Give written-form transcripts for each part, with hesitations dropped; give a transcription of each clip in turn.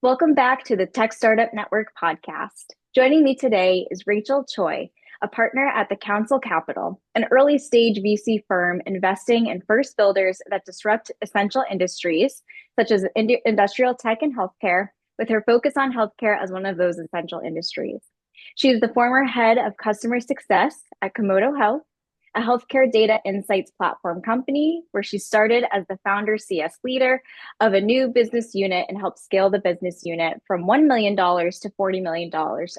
Welcome back to the Tech Startup Network podcast. Joining me today is Rachel Choi, a partner at the Council Capital, an early stage VC firm investing in first builders that disrupt essential industries such as industrial tech and healthcare, with her focus on healthcare as one of those essential industries. She is the former head of customer success at Komodo Health, a healthcare data insights platform company where she started as the founder CS leader of a new business unit and helped scale the business unit from $1 million to $40 million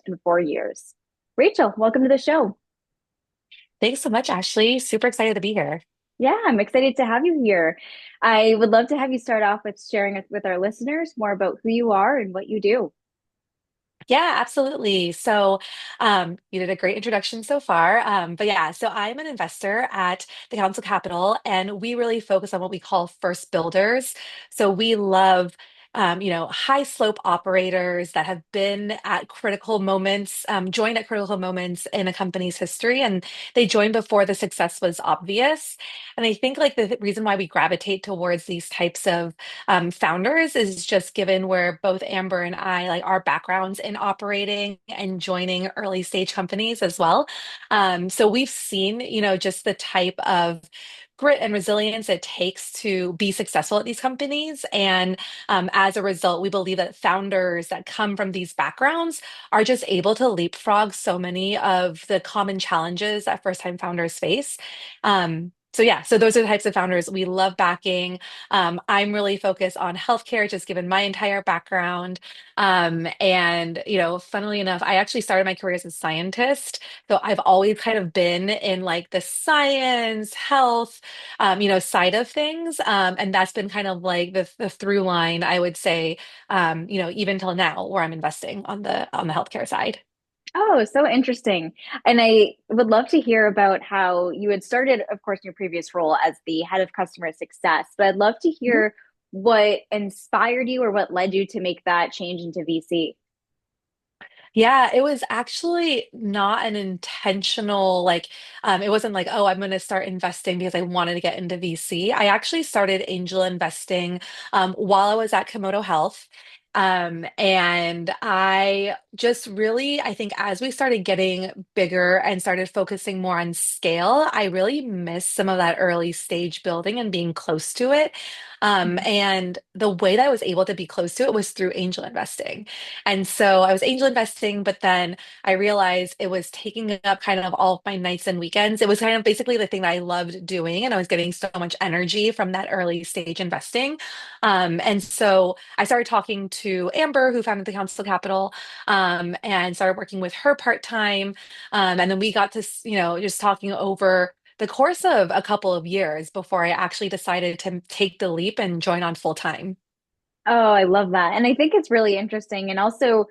in 4 years. Rachel, welcome to the show. Thanks so much, Ashley. Super excited to be here. Yeah, I'm excited to have you here. I would love to have you start off with sharing with our listeners more about who you are and what you do. Yeah, absolutely. You did a great introduction so far. But yeah, so I'm an investor at the Council Capital, and we really focus on what we call first builders. So we love high slope operators that have been at critical moments, joined at critical moments in a company's history, and they joined before the success was obvious. And I think like the reason why we gravitate towards these types of founders is just given where both Amber and I, like our backgrounds in operating and joining early stage companies as well. So we've seen, just the type of grit and resilience it takes to be successful at these companies. And as a result, we believe that founders that come from these backgrounds are just able to leapfrog so many of the common challenges that first time founders face. So those are the types of founders we love backing. I'm really focused on healthcare, just given my entire background. Funnily enough, I actually started my career as a scientist. So I've always kind of been in like the science, health, side of things. And that's been kind of like the through line, I would say, even till now, where I'm investing on the healthcare side. Oh, so interesting. And I would love to hear about how you had started, of course, in your previous role as the head of customer success, but I'd love to hear what inspired you or what led you to make that change into VC. Yeah, it was actually not an intentional, it wasn't like, oh, I'm going to start investing because I wanted to get into VC. I actually started angel investing while I was at Komodo Health. And I just really, I think as we started getting bigger and started focusing more on scale, I really missed some of that early stage building and being close to it. And the way that I was able to be close to it was through angel investing. And so I was angel investing, but then I realized it was taking up kind of all of my nights and weekends. It was kind of basically the thing that I loved doing, and I was getting so much energy from that early stage investing. And so I started talking to Amber, who founded the Council Capital, and started working with her part time. And then we got to, just talking over the course of a couple of years before I actually decided to take the leap and join on full time. Oh, I love that. And I think it's really interesting and also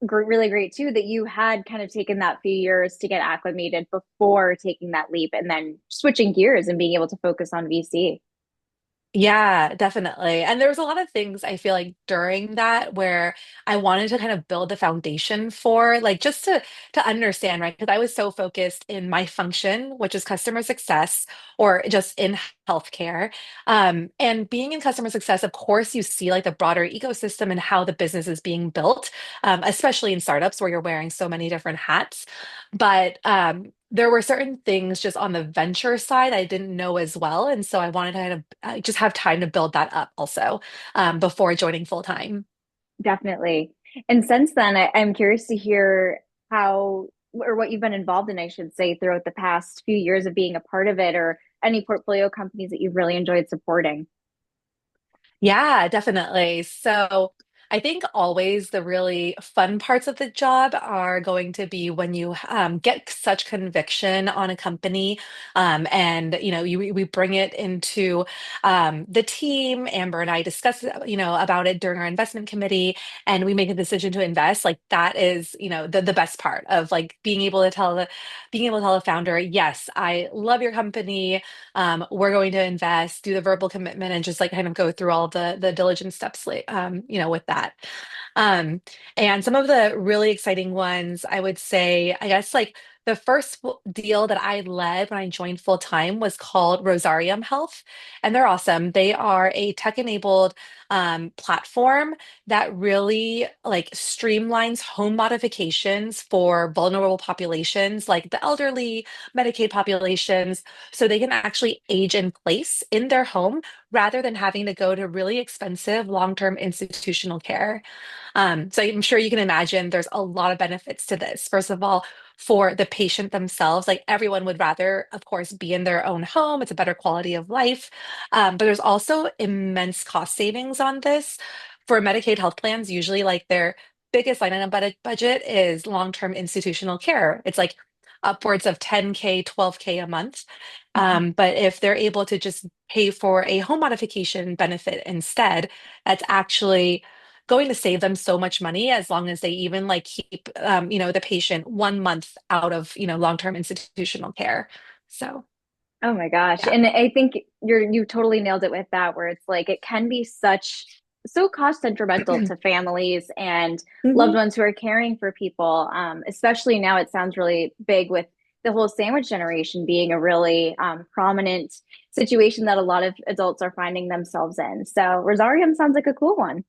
really great too that you had kind of taken that few years to get acclimated before taking that leap and then switching gears and being able to focus on VC. Yeah, definitely. And there was a lot of things I feel like during that where I wanted to kind of build the foundation for, like just to understand, right? Because I was so focused in my function, which is customer success, or just in healthcare. And being in customer success, of course, you see like the broader ecosystem and how the business is being built, especially in startups where you're wearing so many different hats. But there were certain things just on the venture side I didn't know as well. And so I wanted to kind of just have time to build that up also before joining full time. Definitely. And since then, I'm curious to hear how or what you've been involved in, I should say, throughout the past few years of being a part of it or any portfolio companies that you've really enjoyed supporting. Yeah, definitely. So I think always the really fun parts of the job are going to be when you get such conviction on a company, and we bring it into the team. Amber and I discuss about it during our investment committee, and we make a decision to invest. Like that is the best part of like being able to tell the founder, yes, I love your company. We're going to invest, do the verbal commitment, and just like kind of go through all the diligence steps, with that. Um, and some of the really exciting ones, I would say, I guess like the first deal that I led when I joined full time was called Rosarium Health, and they're awesome. They are a tech-enabled platform that really like streamlines home modifications for vulnerable populations like the elderly, Medicaid populations, so they can actually age in place in their home rather than having to go to really expensive long-term institutional care. So I'm sure you can imagine there's a lot of benefits to this. First of all, for the patient themselves, like everyone would rather, of course, be in their own home. It's a better quality of life. But there's also immense cost savings on this. For Medicaid health plans, usually like their biggest line item budget is long-term institutional care. It's like upwards of 10K, 12K a month. Mhm. But if they're able to just pay for a home modification benefit instead, that's actually going to save them so much money as long as they even like keep the patient 1 month out of long-term institutional care. So Oh my gosh. yeah. And I think you totally nailed it with that, where it's like it can be so cost detrimental to families and loved Hmm. ones who are caring for people. Especially now it sounds really big with the whole sandwich generation being a really prominent situation that a lot of adults are finding themselves in. So Rosarium sounds like a cool one.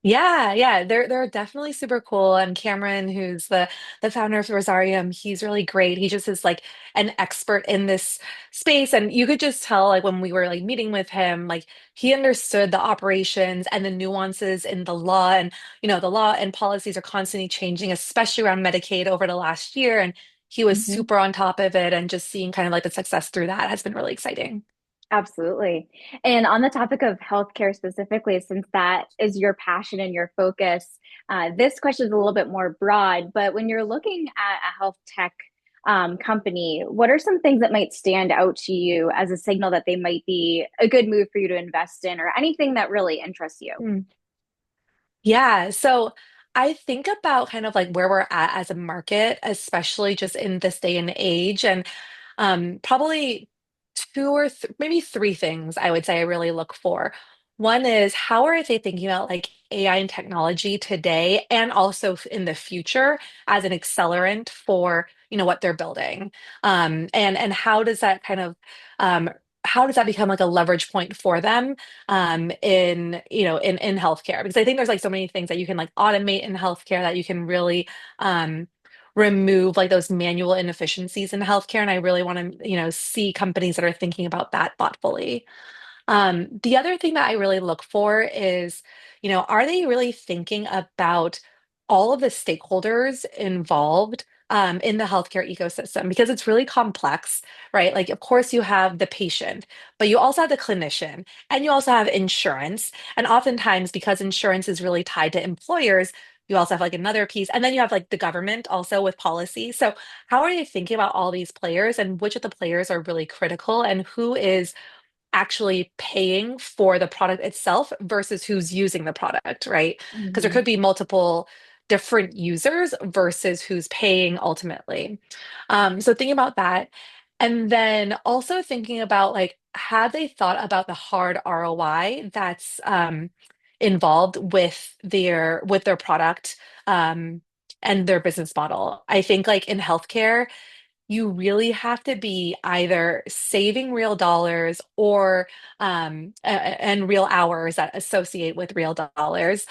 Yeah, yeah, they're definitely super cool. And Cameron, who's the founder of Rosarium, he's really great. He just is like an expert in this space, and you could just tell like when we were like meeting with him, like he understood the operations and the nuances in the law, and the law and policies are constantly changing, especially around Medicaid over the last year. And he was Mhm. super on top of it, and just seeing kind of like the success through that has been really exciting. Absolutely. And on the topic of healthcare specifically, since that is your passion and your focus, this question is a little bit more broad, but when you're looking at a health tech company, what are some things that might stand out to you as a signal that they might be a good move for you to invest in or anything that really interests you? Yeah, so I think about kind of like where we're at as a market, especially just in this day and age, and probably two or maybe three things I would say I really look for. One is how are they thinking about like AI and technology today and also in the future as an accelerant for what they're building, and how does that kind of um, how does that become like a leverage point for them in healthcare, because I think there's like so many things that you can like automate in healthcare that you can really um remove like those manual inefficiencies in healthcare. And I really want to see companies that are thinking about that thoughtfully. The other thing that I really look for is, are they really thinking about all of the stakeholders involved in the healthcare ecosystem? Because it's really complex, right? Like, of course, you have the patient, but you also have the clinician, and you also have insurance. And oftentimes, because insurance is really tied to employers, you also have like another piece, and then you have like the government also with policy. So, how are they thinking about all these players, and which of the players are really critical, and who is actually paying for the product itself versus who's using the product, right? Because there Mhm. could be multiple different users versus who's paying ultimately. So thinking about that. And then also thinking about like, have they thought about the hard ROI that's involved with their product and their business model? I think like in healthcare, you really have to be either saving real dollars or and real hours that associate with real dollars,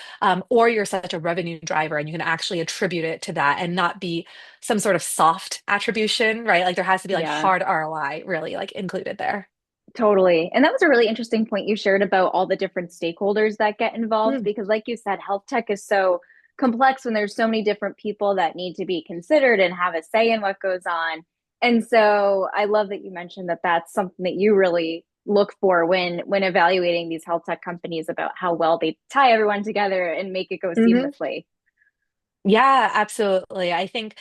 or you're such a revenue driver and you can actually attribute it to that and not be some sort of soft attribution, right? Like there has to be like Yeah. hard ROI really like included there. Totally. And that was a really interesting point you shared about all the different stakeholders that get involved Mm. because, like you said, health tech is so complex when there's so many different people that need to be considered and have a say in what goes on. And so I love that you mentioned that that's something that you really look for when evaluating these health tech companies about how well they tie everyone together and make it go Hmm. seamlessly. Yeah, absolutely. I think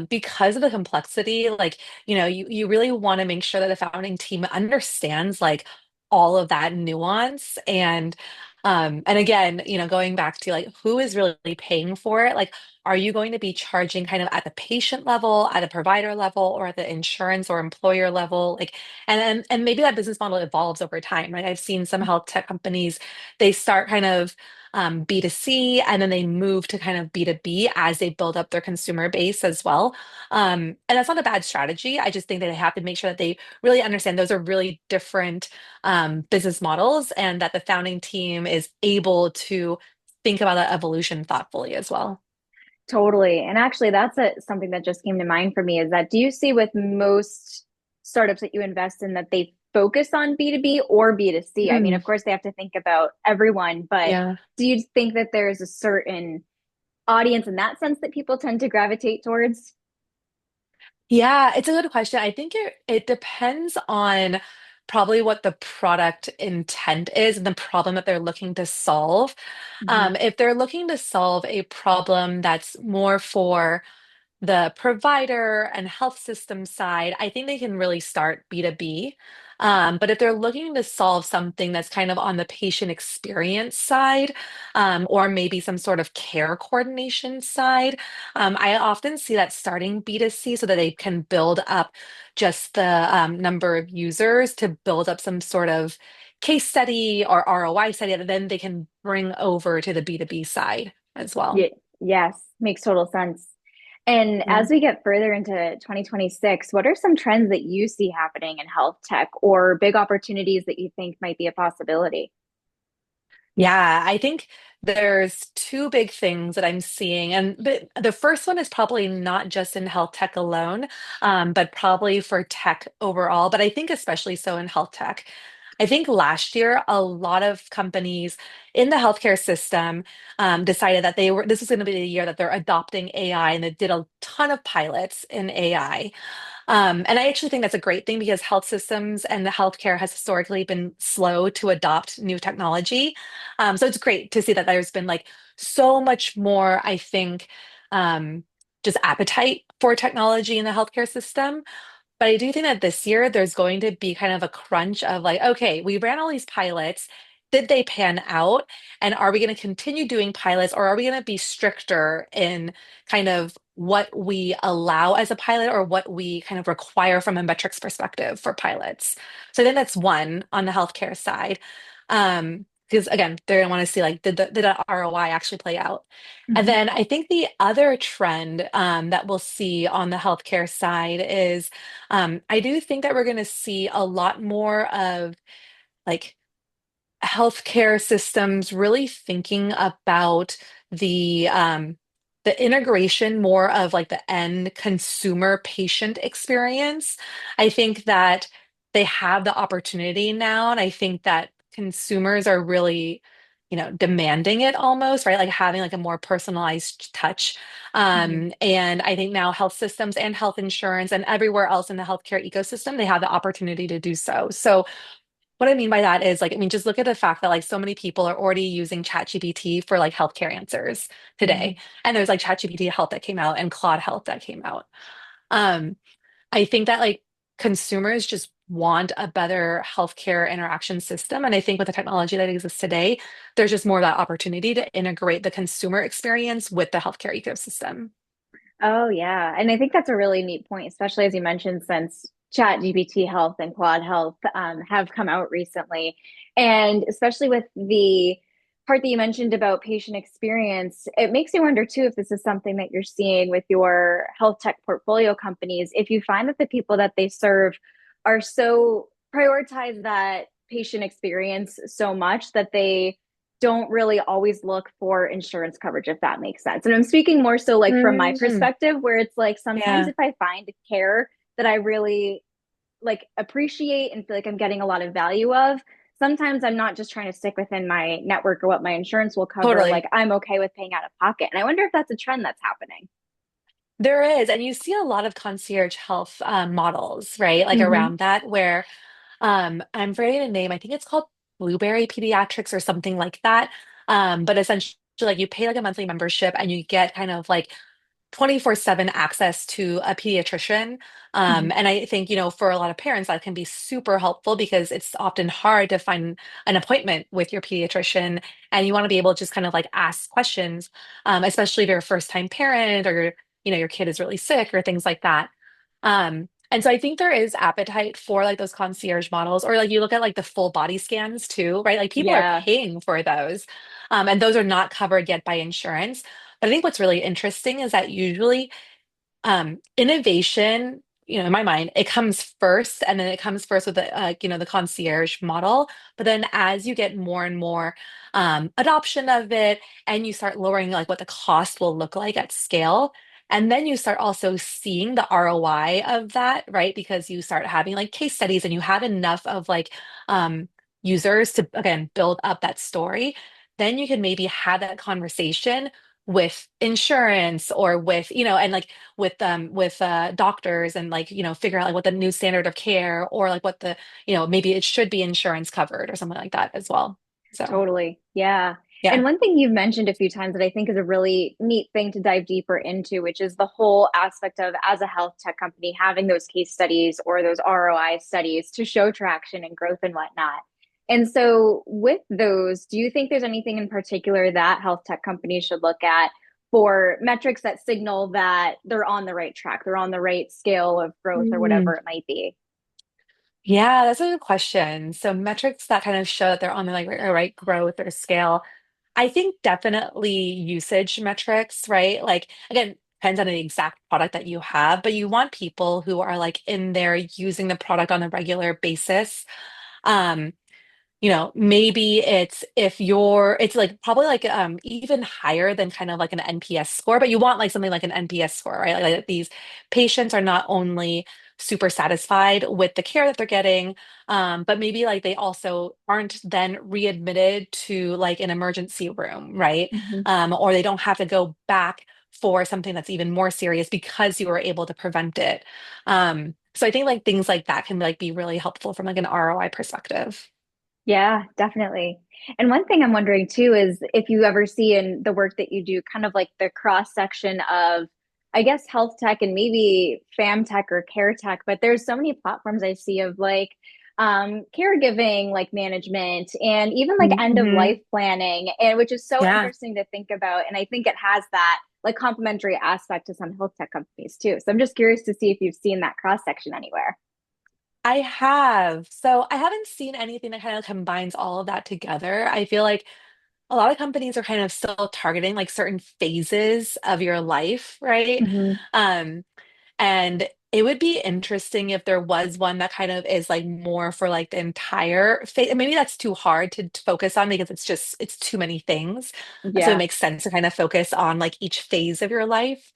because of the complexity, like, you really want to make sure that the founding team understands like all of that nuance. And again, going back to like who is really paying for it? Like, are you going to be charging kind of at the patient level, at a provider level, or at the insurance or employer level? Like, and maybe that business model evolves over time, right? I've seen some health tech companies, they start kind of B2C, and then they move to kind of B2B as they build up their consumer base as well. And that's not a bad strategy. I just think that they have to make sure that they really understand those are really different business models and that the founding team is able to think about that evolution thoughtfully as well. Totally. And actually, something that just came to mind for me is that do you see with most startups that you invest in that they focus on B2B or B2C? I mean, Mm, of course, they have to think about everyone, but yeah. do you think that there's a certain audience in that sense that people tend to gravitate towards? Yeah, it's a good question. I think it depends on probably what the product intent is and the problem that they're looking to solve. Hmm. If they're looking to solve a problem that's more for the provider and health system side, I think they can really start B2B. But if they're looking to solve something that's kind of on the patient experience side, or maybe some sort of care coordination side, I often see that starting B2C so that they can build up just the number of users to build up some sort of case study or ROI study that then they can bring over to the B2B side as well. Yeah, yes, makes total sense. And Yeah. as we get further into 2026, what are some trends that you see happening in health tech or big opportunities that you think might be a possibility? Yeah, I think there's two big things that I'm seeing. And the first one is probably not just in health tech alone, but probably for tech overall, but I think especially so in health tech. I think last year, a lot of companies in the healthcare system decided that this was going to be the year that they're adopting AI, and they did a ton of pilots in AI. And I actually think that's a great thing because health systems and the healthcare has historically been slow to adopt new technology. So it's great to see that there's been like so much more, I think, just appetite for technology in the healthcare system. But I do think that this year there's going to be kind of a crunch of like, okay, we ran all these pilots. Did they pan out? And are we going to continue doing pilots or are we going to be stricter in kind of what we allow as a pilot or what we kind of require from a metrics perspective for pilots? So I think that's one on the healthcare side. Because again, they're going to want to see like, did the ROI actually play out? And Mhm. then I think the other trend that we'll see on the healthcare side is I do think that we're going to see a lot more of like healthcare systems really thinking about the integration more of like the end consumer patient experience. I think that they have the opportunity now, and I think that consumers are really, demanding it almost, right? Like having like a more personalized touch. Mhm. And I think now health systems and health insurance and everywhere else in the healthcare ecosystem, they have the opportunity to do so. So what I mean by that is like, I mean, just look at the fact that like so many people are already using ChatGPT for like healthcare answers today. Mhm. And there's like ChatGPT Health that came out and Claude Health that came out. Um, I think that like consumers just want a better healthcare interaction system. And I think with the technology that exists today, there's just more of that opportunity to integrate the consumer experience with the healthcare ecosystem. Oh, yeah. And I think that's a really neat point, especially as you mentioned, since ChatGPT Health and Claude Health have come out recently. And especially with the part that you mentioned about patient experience, it makes me wonder too if this is something that you're seeing with your health tech portfolio companies. If you find that the people that they serve are so prioritize that patient experience so much that they don't really always look for insurance coverage, if that makes sense. And I'm speaking more so like from my Mm, perspective, where it's like sometimes yeah, if I find care that I really like appreciate and feel like I'm getting a lot of value of, sometimes I'm not just trying to stick within my network or what my insurance will cover. Like totally. I'm okay with paying out of pocket. And I wonder if that's a trend that's happening. There is, and you see a lot of concierge health models, right? Like Mm-hmm. around that, where I'm forgetting the name. I think it's called Blueberry Pediatrics or something like that. But essentially, like you pay like a monthly membership and you get kind of like 24/7 access to a pediatrician. Mm-hmm. And I think, for a lot of parents, that can be super helpful because it's often hard to find an appointment with your pediatrician. And you want to be able to just kind of like ask questions, especially if you're a first time parent or your kid is really sick or things like that. And so I think there is appetite for like those concierge models, or like you look at like the full body scans too, right? Like people are Yeah. paying for those. And those are not covered yet by insurance. But I think what's really interesting is that usually innovation, in my mind, it comes first, and then it comes first with the concierge model. But then as you get more and more adoption of it, and you start lowering like what the cost will look like at scale, and then you start also seeing the ROI of that, right? Because you start having like case studies, and you have enough of like users to again build up that story. Then you can maybe have that conversation with insurance or with and like with doctors, and like figure out like what the new standard of care, or like what the maybe it should be insurance covered or something like that as well. So Totally. Yeah. yeah. And one thing you've mentioned a few times that I think is a really neat thing to dive deeper into, which is the whole aspect of, as a health tech company, having those case studies or those ROI studies to show traction and growth and whatnot. And so, with those, do you think there's anything in particular that health tech companies should look at for metrics that signal that they're on the right track, they're on the right scale of growth or Mm. whatever it might be? Yeah, that's a good question. So metrics that kind of show that they're on the like right growth or scale. I think definitely usage metrics, right? Like again, depends on the exact product that you have, but you want people who are like in there using the product on a regular basis. Um, maybe it's if you're, it's like probably like even higher than kind of like an NPS score, but you want like something like an NPS score, right? Like these patients are not only super satisfied with the care that they're getting, but maybe like they also aren't then readmitted to like an emergency room, right? Mhm. Or they don't have to go back for something that's even more serious because you were able to prevent it. So I think like things like that can like be really helpful from like an ROI perspective. Yeah, definitely. And one thing I'm wondering too is if you ever see in the work that you do kind of like the cross section of, I guess, health tech and maybe fam tech or care tech, but there's so many platforms I see of like caregiving, like management, and even like end of Hmm. life planning, and which is so Yeah, interesting to think about. And I think it has that like complementary aspect to some health tech companies too. So I'm just curious to see if you've seen that cross section anywhere. I have. So I haven't seen anything that kind of combines all of that together. I feel like a lot of companies are kind of still targeting like certain phases of your life, right? Hmm. Um, and it would be interesting if there was one that kind of is like more for like the entire phase. And maybe that's too hard to focus on because it's too many things. So it Yeah. makes sense to kind of focus on like each phase of your life.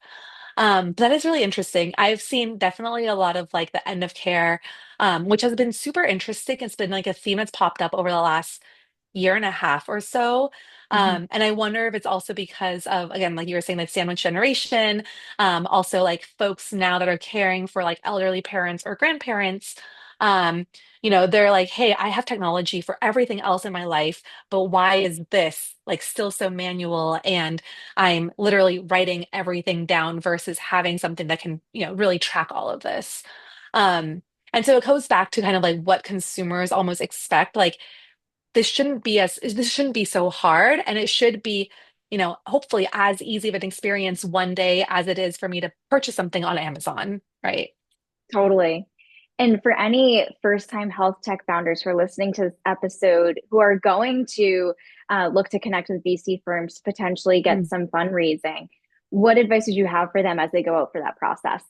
But that is really interesting. I've seen definitely a lot of like the end of care, which has been super interesting. It's been like a theme that's popped up over the last year and a half or so. Hmm. And I wonder if it's also because of, again, like you were saying, like sandwich generation, also like folks now that are caring for like elderly parents or grandparents. Um, they're like, hey, I have technology for everything else in my life, but why is this like still so manual? And I'm literally writing everything down versus having something that can, really track all of this. Um, and so it goes back to kind of like what consumers almost expect. Like this shouldn't be so hard, and it should be, hopefully as easy of an experience one day as it is for me to purchase something on Amazon, right? Totally. And for any first-time health tech founders who are listening to this episode who are going to look to connect with VC firms to potentially get some fundraising, what advice would you have for them as they go out for that process?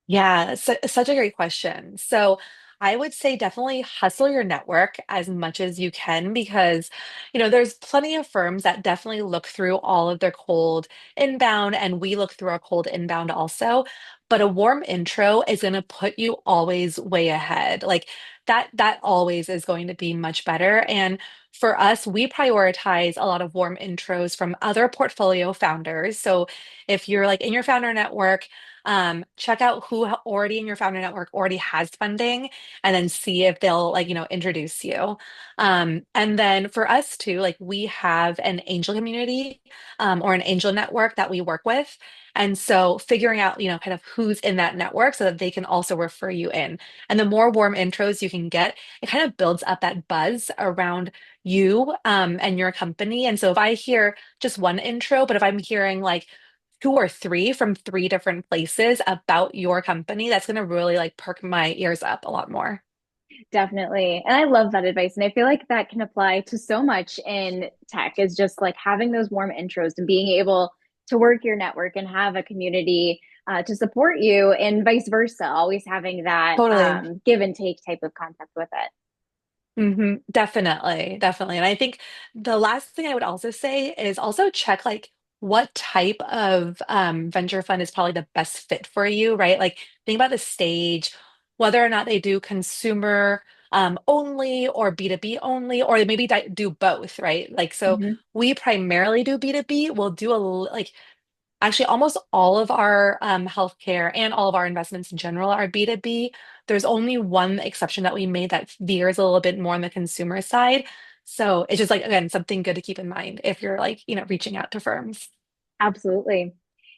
Yeah, such a great question. So I would say definitely hustle your network as much as you can because, there's plenty of firms that definitely look through all of their cold inbound, and we look through our cold inbound also. But a warm intro is going to put you always way ahead. Like that always is going to be much better. And for us, we prioritize a lot of warm intros from other portfolio founders. So if you're like in your founder network, check out who already in your founder network already has funding, and then see if they'll like, introduce you. And then for us too, like we have an angel community, or an angel network that we work with. And so figuring out, kind of who's in that network so that they can also refer you in. And the more warm intros you can get, it kind of builds up that buzz around you, and your company. And so if I hear just one intro, but if I'm hearing like two or three from three different places about your company, that's going to really like perk my ears up a lot more. Definitely. And I love that advice. And I feel like that can apply to so much in tech is just like having those warm intros and being able to work your network and have a community to support you and vice versa, always having that Totally. give and take type of concept with it. Definitely, definitely. And I think the last thing I would also say is also check like what type of venture fund is probably the best fit for you, right? Like think about the stage, whether or not they do consumer only or B2B only, or they maybe do both, right? Like so Mhm. we primarily do B2B. We'll do like actually, almost all of our healthcare and all of our investments in general are B2B. There's only one exception that we made that veers a little bit more on the consumer side. So it's just like, again, something good to keep in mind if you're like, reaching out to firms. Absolutely.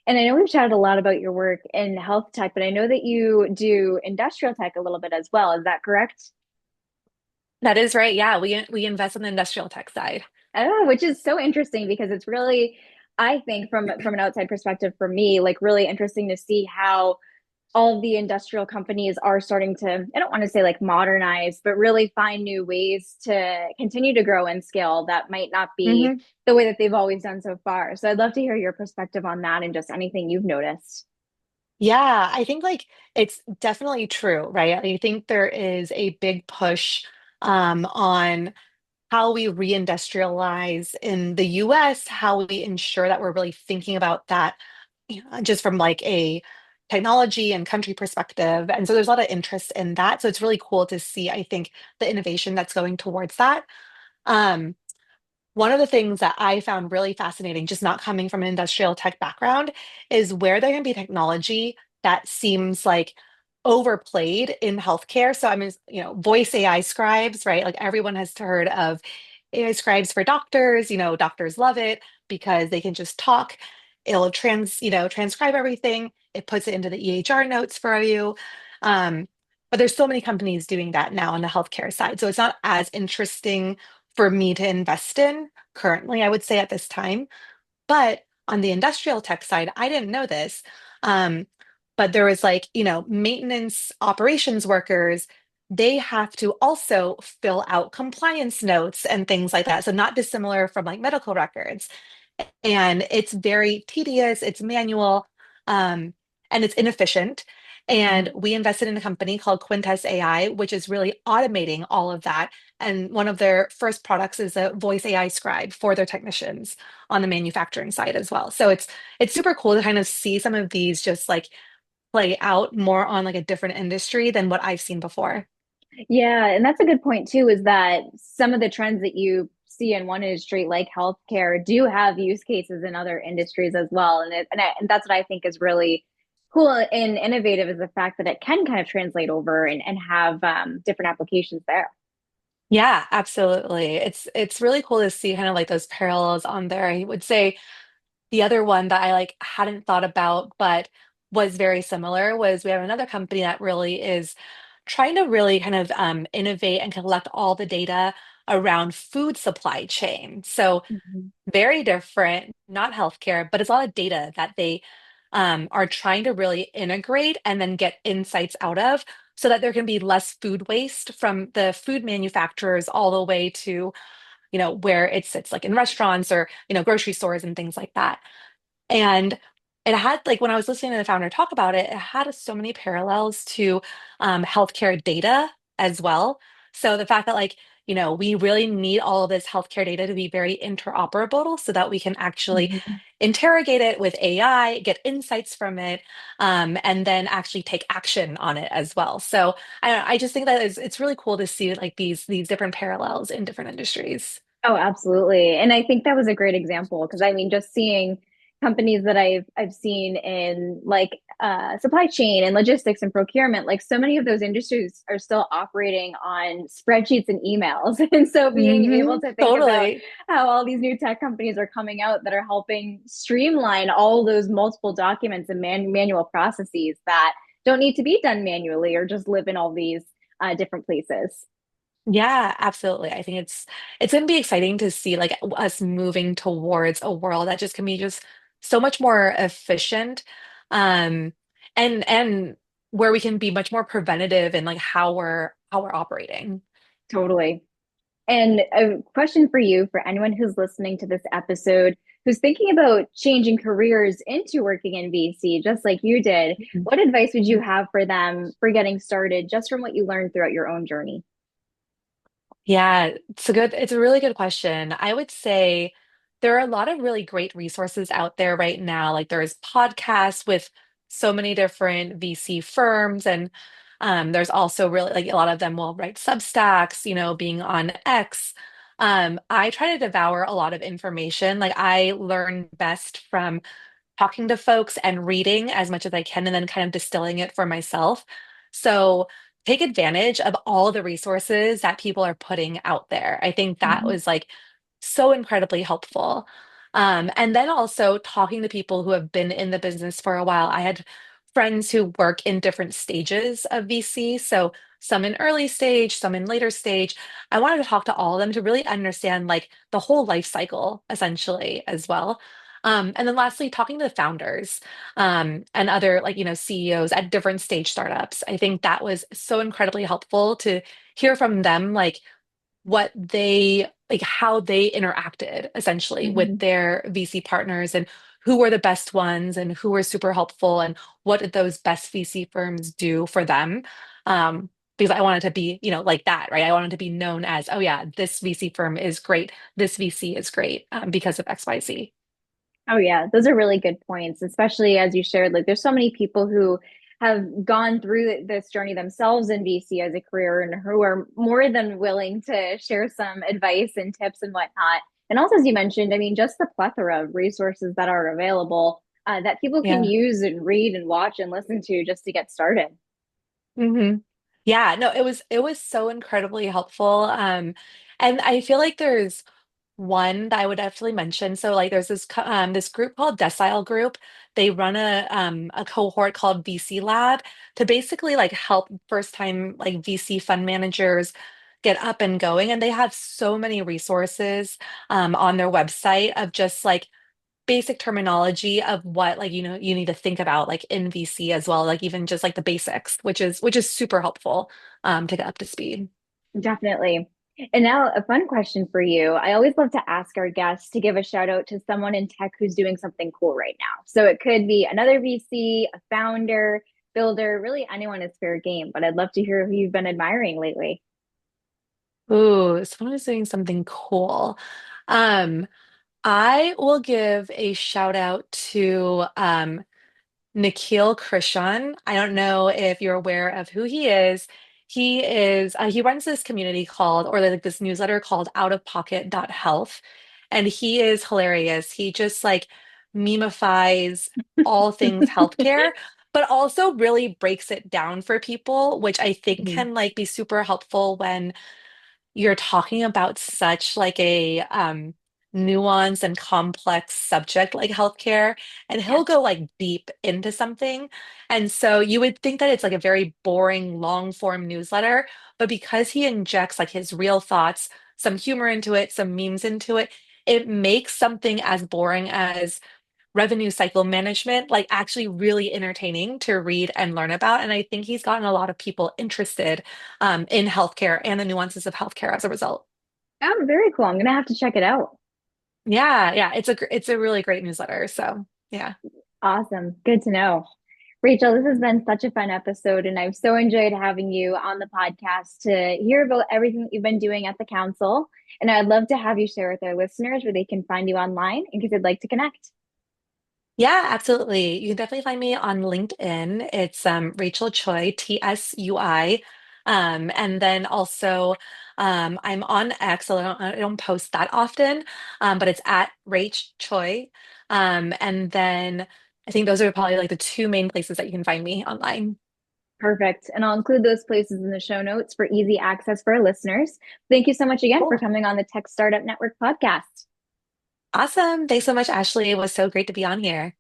And I know we've chatted a lot about your work in health tech, but I know that you do industrial tech a little bit as well. Is that correct? That is right. Yeah, we invest in the industrial tech side. Oh, which is so interesting because it's really, I think from an outside perspective for me, like really interesting to see how all of the industrial companies are starting to, I don't want to say like modernize, but really find new ways to continue to grow and scale that might not be hmm the way that they've always done so far. So I'd love to hear your perspective on that and just anything you've noticed. Yeah, I think like it's definitely true, right? I think there is a big push on how we reindustrialize in the US, how we ensure that we're really thinking about that, just from like a technology and country perspective. And so there's a lot of interest in that. So it's really cool to see, I think, the innovation that's going towards that. Um, One of the things that I found really fascinating, just not coming from an industrial tech background, is where there can be technology that seems like overplayed in healthcare. So I mean, voice AI scribes, right? Like everyone has heard of AI scribes for doctors. Doctors love it because they can just talk. It'll transcribe everything. It puts it into the EHR notes for you. Um, but there's so many companies doing that now on the healthcare side. So it's not as interesting for me to invest in currently, I would say at this time. But on the industrial tech side, I didn't know this. Um, but there was like, maintenance operations workers, they have to also fill out compliance notes and things like that. So not dissimilar from like medical records, and it's very tedious, it's manual, and it's inefficient. And Mhm. we invested in a company called Quintess AI, which is really automating all of that. And one of their first products is a voice AI scribe for their technicians on the manufacturing side as well. So it's super cool to kind of see some of these just like play out more on like a different industry than what I've seen before. Yeah, and that's a good point too, is that some of the trends that you see in one industry, like healthcare, do have use cases in other industries as well. And that's what I think is really cool and innovative is the fact that it can kind of translate over and have different applications there. Yeah, absolutely. It's really cool to see kind of like those parallels on there. I would say the other one that I like hadn't thought about, but was very similar was we have another company that really is trying to really kind of innovate and collect all the data around food supply chain. So Mhm. very different, not healthcare, but it's a lot of data that they are trying to really integrate and then get insights out of so that there can be less food waste from the food manufacturers all the way to, where it sits like in restaurants or, grocery stores and things like that. And it had like when I was listening to the founder talk about it, it had so many parallels to healthcare data as well. So the fact that like, we really need all of this healthcare data to be very interoperable so that we can actually Mhm. interrogate it with AI, get insights from it, and then actually take action on it as well. So I don't know, I just think that it's really cool to see like these different parallels in different industries. Oh, absolutely. And I think that was a great example because I mean, just seeing companies that I've seen in like supply chain and logistics and procurement, like so many of those industries are still operating on spreadsheets and emails. And so being able to think about Totally. how all these new tech companies are coming out that are helping streamline all those multiple documents and manual processes that don't need to be done manually or just live in all these different places. Yeah, absolutely. I think it's going to be exciting to see like us moving towards a world that just can be just so much more efficient, um, and where we can be much more preventative in like how we're operating. Totally. And a question for you, for anyone who's listening to this episode, who's thinking about changing careers into working in VC, just like you did, what advice would you have for them for getting started just from what you learned throughout your own journey? Yeah, it's a really good question. I would say there are a lot of really great resources out there right now. Like there's podcasts with so many different VC firms, and there's also really like a lot of them will write Substacks, being on X. I try to devour a lot of information. Like I learn best from talking to folks and reading as much as I can and then kind of distilling it for myself. So take advantage of all the resources that people are putting out there. I think that Mhm. was like so incredibly helpful. And then also talking to people who have been in the business for a while. I had friends who work in different stages of VC. So some in early stage, some in later stage. I wanted to talk to all of them to really understand like the whole life cycle essentially as well. And then lastly, talking to the founders and other like, CEOs at different stage startups. I think that was so incredibly helpful to hear from them, like how they interacted essentially with Mhm. their VC partners and who were the best ones and who were super helpful and what did those best VC firms do for them. Because I wanted to be, like that, right? I wanted to be known as, oh yeah, this VC firm is great. This VC is great because of XYZ. Oh yeah, those are really good points, especially as you shared, like there's so many people who have gone through this journey themselves in VC as a career and who are more than willing to share some advice and tips and whatnot. And also, as you mentioned, I mean, just the plethora of resources that are available that people can Yeah. use and read and watch and listen to just to get started. hmm Yeah, no, it was so incredibly helpful. And I feel like there's one that I would definitely mention. So like there's this group called Decile Group. They run a cohort called VC Lab to basically like help first time like VC fund managers get up and going. And they have so many resources on their website of just like basic terminology of what like you need to think about like in VC as well, like even just like the basics, which is super helpful to get up to speed. Definitely. And now, a fun question for you. I always love to ask our guests to give a shout out to someone in tech who's doing something cool right now. So it could be another VC, a founder, builder, really anyone is fair game. But I'd love to hear who you've been admiring lately. Ooh, someone is doing something cool. Um, I will give a shout out to Nikhil Krishan. I don't know if you're aware of who he is. He runs this community called, or like this newsletter called Out of Pocket Health, and he is hilarious. He just like memifies all things healthcare, but also really breaks it down for people, which I think Mhm. can like be super helpful when you're talking about such like a nuanced and complex subject like healthcare, and he'll Yes. go like deep into something. And so you would think that it's like a very boring, long form newsletter, but because he injects like his real thoughts, some humor into it, some memes into it, it makes something as boring as revenue cycle management like actually really entertaining to read and learn about. And I think he's gotten a lot of people interested in healthcare and the nuances of healthcare as a result. Oh, very cool. I'm gonna have to check it out. Yeah, yeah, it's a really great newsletter. So yeah. Awesome. Good to know. Rachel, this has been such a fun episode, and I've so enjoyed having you on the podcast to hear about everything that you've been doing at the council. And I'd love to have you share with our listeners where they can find you online in case they'd like to connect. Yeah, absolutely. You can definitely find me on LinkedIn. It's Rachel Choi, Tsui. And then also I'm on X, so I don't post that often, but it's at Rach Choi. And then I think those are probably like the two main places that you can find me online. Perfect. And I'll include those places in the show notes for easy access for our listeners. Thank you so much again for Cool. coming on the Tech Startup Network podcast. Awesome. Thanks so much, Ashley. It was so great to be on here.